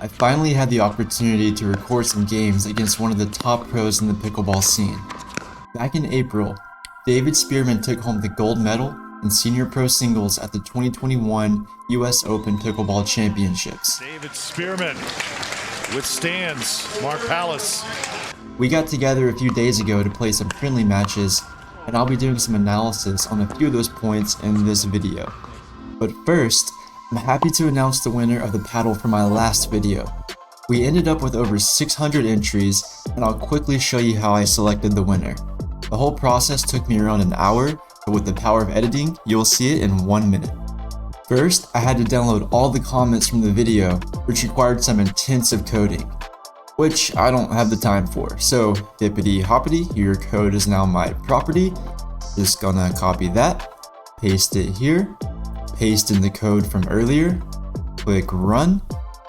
I finally had the opportunity to record some games against one of the top pros in the pickleball scene. Back in April, David Spearman took home the gold medal in senior pro singles at the 2021 US Open Pickleball Championships. David Spearman withstands Mark Palace. We got together a few days ago to play some friendly matches, and I'll be doing some analysis on a few of those points in this video. But first, I'm happy to announce the winner of the paddle from my last video. We ended up with over 600 entries, and I'll quickly show you how I selected the winner. The whole process took me around an hour, but with the power of editing, you'll see it in 1 minute. First, I had to download all the comments from the video, which required some intensive coding, which I don't have the time for. So hippity hoppity, your code is now my property. Just gonna copy that, paste it here, paste in the code from earlier, click run,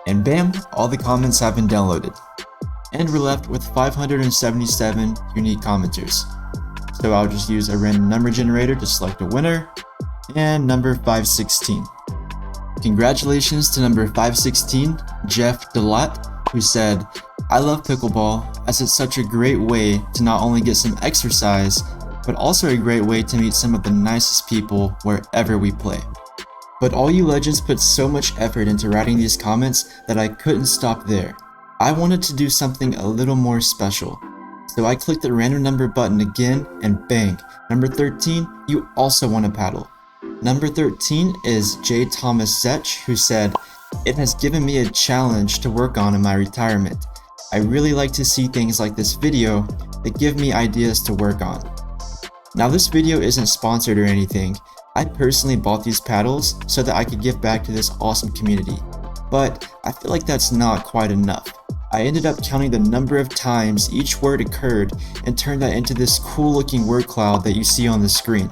and bam, all the comments have been downloaded. And we're left with 577 unique commenters. So I'll just use a random number generator to select a winner, and number 516. Congratulations to number 516, Jeff Delat, who said, "I love pickleball as it's such a great way to not only get some exercise, but also a great way to meet some of the nicest people wherever we play." But all you legends put so much effort into writing these comments that I couldn't stop there. I wanted to do something a little more special. So I clicked the random number button again, and bang, number 13, you also won a paddle. Number 13 is J. Thomas Zetch, who said, "It has given me a challenge to work on in my retirement. I really like to see things like this video that give me ideas to work on." Now this video isn't sponsored or anything. I personally bought these paddles so that I could give back to this awesome community. But I feel like that's not quite enough. I ended up counting the number of times each word occurred and turned that into this cool looking word cloud that you see on the screen.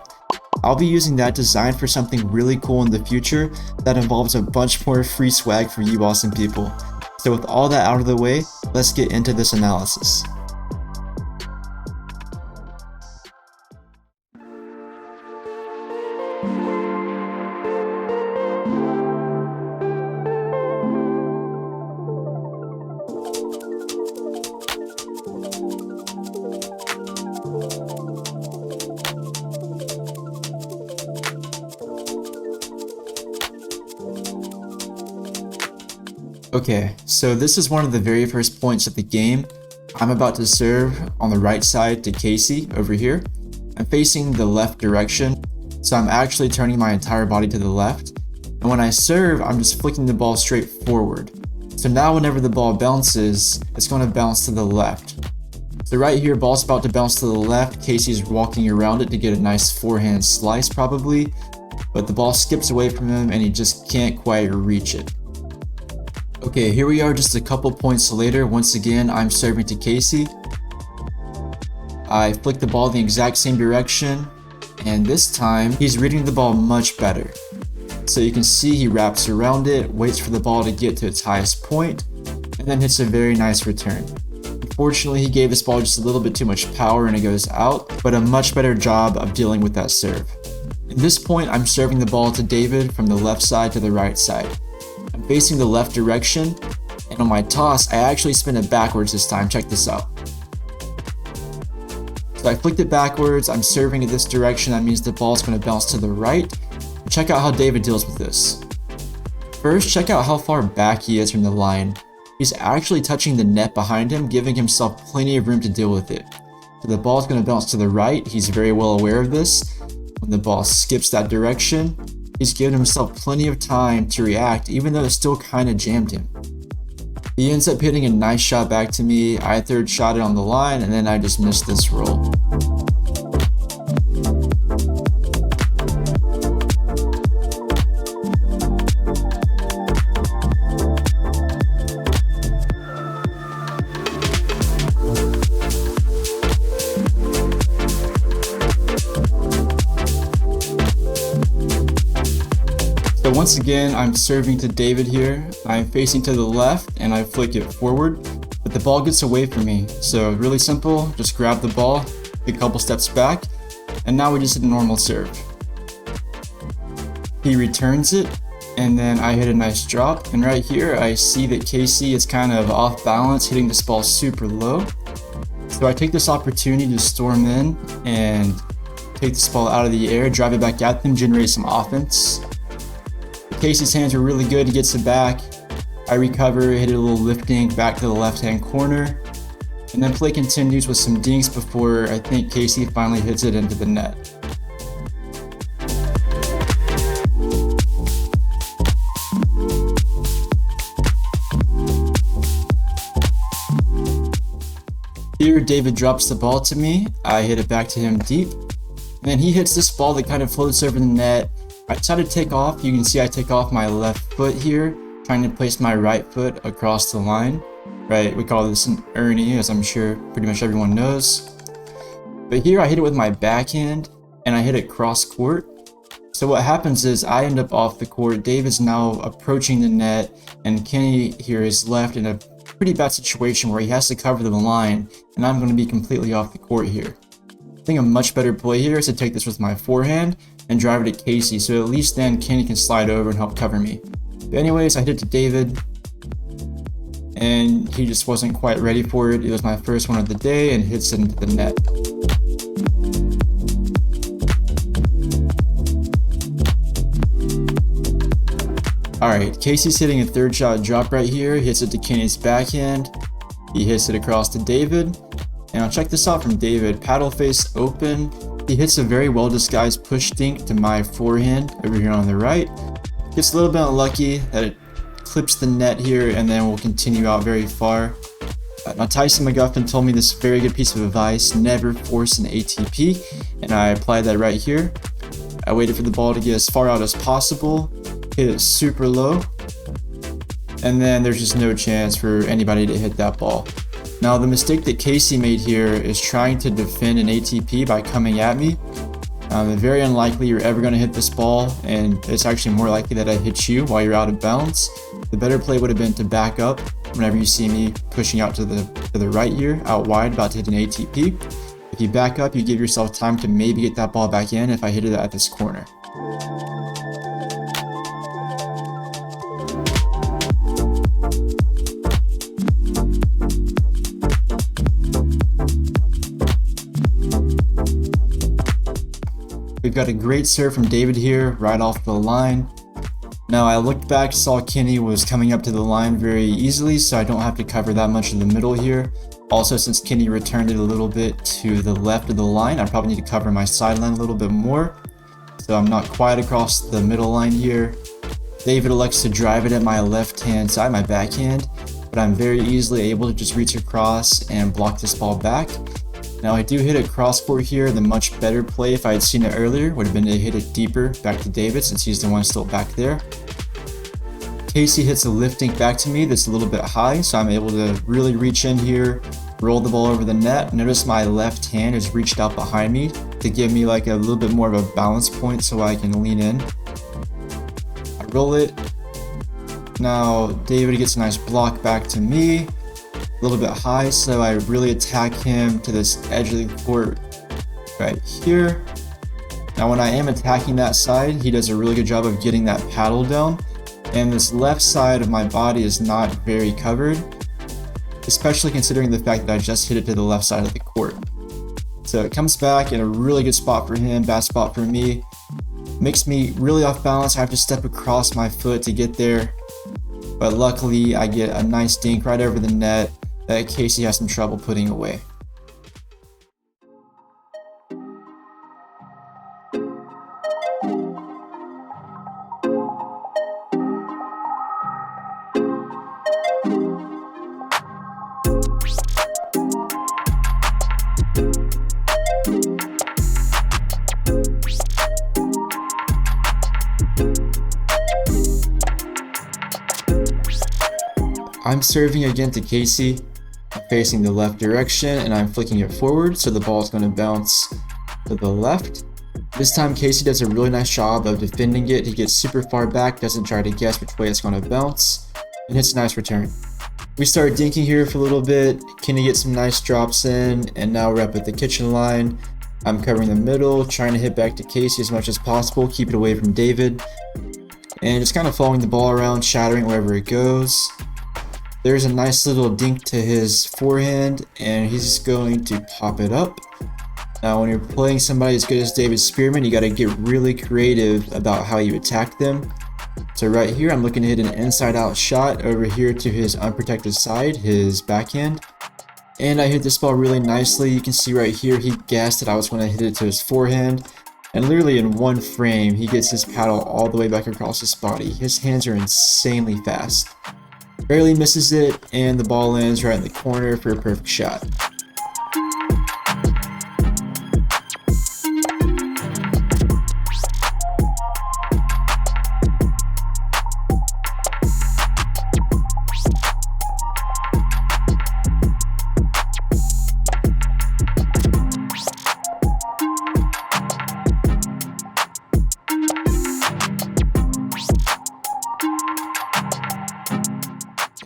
I'll be using that design for something really cool in the future that involves a bunch more free swag for you awesome people. So with all that out of the way, let's get into this analysis. Okay, so this is one of the very first points of the game. I'm about to serve on the right side to Casey over here. I'm facing the left direction, so I'm actually turning my entire body to the left. And when I serve, I'm just flicking the ball straight forward. So now whenever the ball bounces, it's going to bounce to the left. So right here, ball's about to bounce to the left. Casey's walking around it to get a nice forehand slice probably, but the ball skips away from him and he just can't quite reach it. Okay, here we are just a couple points later. Once again, I'm serving to Casey. I flick the ball the exact same direction, and this time he's reading the ball much better. So you can see he wraps around it, waits for the ball to get to its highest point, and then hits a very nice return. Unfortunately, he gave this ball just a little bit too much power and it goes out, but a much better job of dealing with that serve. At this point, I'm serving the ball to David from the left side to the right side. I'm facing the left direction, and on my toss, I actually spin it backwards this time. Check this out. So I flicked it backwards, I'm serving it this direction, that means the ball's going to bounce to the right. Check out how David deals with this. First, check out how far back he is from the line. He's actually touching the net behind him, giving himself plenty of room to deal with it. So the ball's going to bounce to the right, he's very well aware of this. When the ball skips that direction, he's given himself plenty of time to react, even though it still kind of jammed him. He ends up hitting a nice shot back to me. I third shot it on the line, and then I just missed this roll. So once again, I'm serving to David here. I'm facing to the left and I flick it forward, but the ball gets away from me. So really simple, just grab the ball, take a couple steps back, and now we just hit a normal serve. He returns it, and then I hit a nice drop, and right here I see that Casey is kind of off balance, hitting this ball super low. So I take this opportunity to storm in and take this ball out of the air, drive it back at them, generate some offense. Casey's hands were really good, he gets it back. I recover, hit a little lifting back to the left-hand corner, and then play continues with some dinks before I think Casey finally hits it into the net. Here, David drops the ball to me. I hit it back to him deep. And then he hits this ball that kind of floats over the net. I try to take off. You can see I take off my left foot here, trying to place my right foot across the line. Right, we call this an Ernie, as I'm sure pretty much everyone knows. But here I hit it with my backhand, and I hit it cross court. So what happens is I end up off the court. David's now approaching the net, and Kenny here is left in a pretty bad situation where he has to cover the line, and I'm going to be completely off the court here. I think a much better play here is to take this with my forehand and drive it at Casey, so at least then Kenny can slide over and help cover me. But anyways, I hit it to David, and he just wasn't quite ready for it. It was my first one of the day, and hits it into the net. Alright, Casey's hitting a third shot drop right here, hits it to Kenny's backhand, he hits it across to David, and I'll check this out from David, paddle face open, he hits a very well disguised push dink to my forehand over here on the right, gets a little bit unlucky that it clips the net here and then will continue out very far. Now Tyson McGuffin told me this very good piece of advice, never force an ATP, and I applied that right here. I waited for the ball to get as far out as possible, hit it super low, and then there's just no chance for anybody to hit that ball. Now the mistake that Casey made here is trying to defend an ATP by coming at me. It's very unlikely you're ever going to hit this ball, and it's actually more likely that I hit you while you're out of bounds. The better play would have been to back up whenever you see me pushing out to the right here, out wide, about to hit an ATP. If you back up, you give yourself time to maybe get that ball back in if I hit it at this corner. We've got a great serve from David here, right off the line. Now I looked back, saw Kenny was coming up to the line very easily, so I don't have to cover that much in the middle here. Also, since Kenny returned it a little bit to the left of the line, I probably need to cover my sideline a little bit more. So I'm not quite across the middle line here. David elects to drive it at my left-hand side, my backhand, but I'm very easily able to just reach across and block this ball back. Now I do hit a cross court here. The much better play, if I had seen it earlier, would have been to hit it deeper back to David, since he's the one still back there. Casey hits a lifting back to me that's a little bit high, so I'm able to really reach in here, roll the ball over the net. Notice my left hand is reached out behind me to give me like a little bit more of a balance point so I can lean in. I roll it. Now David gets a nice block back to me. A little bit high, so I really attack him to this edge of the court right here. Now when I am attacking that side, he does a really good job of getting that paddle down, and this left side of my body is not very covered, especially considering the fact that I just hit it to the left side of the court. So it comes back in a really good spot for him, bad spot for me. Makes me really off balance. I have to step across my foot to get there, but luckily I get a nice dink right over the net that Casey has some trouble putting away. I'm serving again to Casey. I'm facing the left direction and I'm flicking it forward, so the ball is going to bounce to the left. This time Casey does a really nice job of defending it. He gets super far back, doesn't try to guess which way it's going to bounce, and hits a nice return. We start dinking here for a little bit. Kenny gets some nice drops in, and now we're up at the kitchen line. I'm covering the middle, trying to hit back to Casey as much as possible, keep it away from David. and just kind of following the ball around, shattering wherever it goes. There's a nice little dink to his forehand, and he's just going to pop it up. Now, when you're playing somebody as good as David Spearman, you got to get really creative about how you attack them. So right here, I'm looking to hit an inside-out shot over here to his unprotected side, his backhand. And I hit this ball really nicely. You can see right here, he guessed that I was going to hit it to his forehand. And literally in one frame, he gets his paddle all the way back across his body. His hands are insanely fast. Barely misses it, and the ball lands right in the corner for a perfect shot.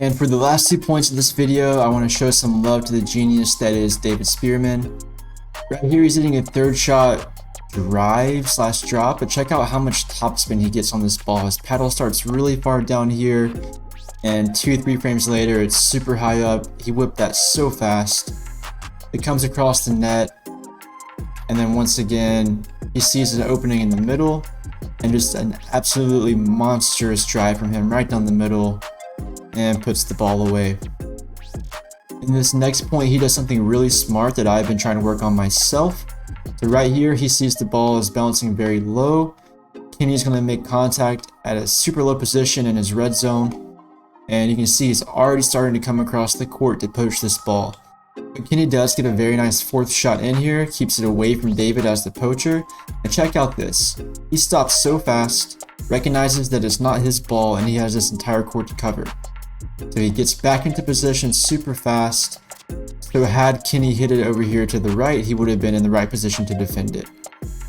And for the last 2 points of this video, I want to show some love to the genius that is David Spearman. Right here, he's hitting a third shot drive slash drop, but check out how much topspin he gets on this ball. His paddle starts really far down here, and 2-3 frames later, it's super high up. He whipped that so fast. It comes across the net, and then once again, he sees an opening in the middle, and just an absolutely monstrous drive from him right down the middle, and puts the ball away. In this next point, he does something really smart that I've been trying to work on myself. So right here, he sees the ball is bouncing very low. Kenny's going to make contact at a super low position in his red zone, and you can see he's already starting to come across the court to poach this ball. But Kenny does get a very nice fourth shot in here, keeps it away from David as the poacher, and check out this. He stops so fast, recognizes that it's not his ball, and he has this entire court to cover. So he gets back into position super fast. So had Kenny hit it over here to the right, he would have been in the right position to defend it.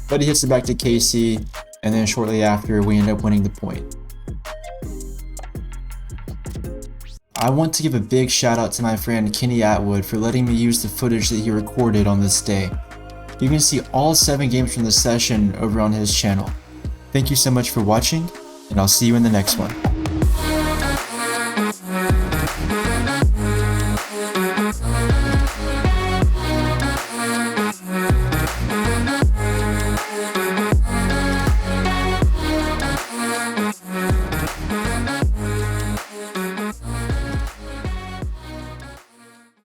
But he hits it back to Casey, and then shortly after, we end up winning the point. I want to give a big shout out to my friend Kenny Atwood for letting me use the footage that he recorded on this day. You can see all 7 games from the session over on his channel. Thank you so much for watching, and I'll see you in the next one.